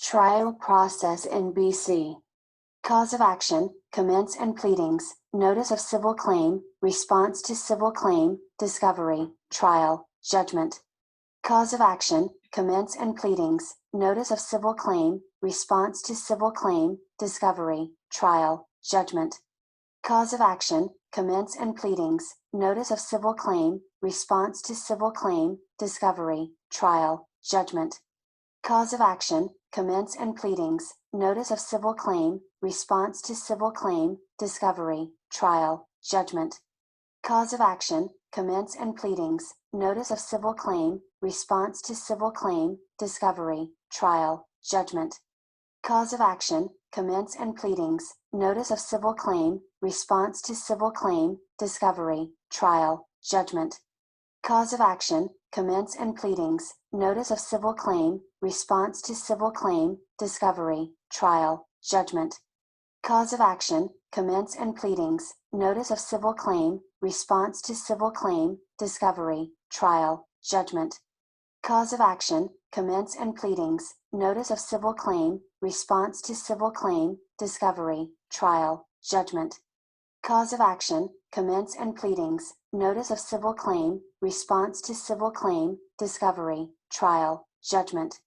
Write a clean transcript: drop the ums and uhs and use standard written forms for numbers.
Trial process in BC. Cause of action, commence and pleadings, notice of civil claim, response to civil claim, discovery, trial, judgment. Cause of action, commence and pleadings, notice of civil claim, response to civil claim, discovery, trial, judgment. Cause of action, commence and pleadings, notice of civil claim, response to civil claim, discovery, trial, judgment. Cause of action, commence and pleadings, notice of civil claim, response to civil claim, discovery, trial, judgment. Cause of action, commence and pleadings, notice of civil claim, response to civil claim, discovery, trial, judgment. Cause of action, commence and pleadings, notice of civil claim, response to civil claim, discovery, trial, judgment. Cause of action, commence and pleadings, notice of civil claim, response to civil claim, discovery, trial, judgment. Cause of action, commence and pleadings, notice of civil claim, response to civil claim, discovery, trial, judgment. Cause of action, commence and pleadings, notice of civil claim, response to civil claim, discovery, trial, judgment. Cause of action, commence and pleadings, notice of civil claim, response to civil claim, discovery, trial, judgment.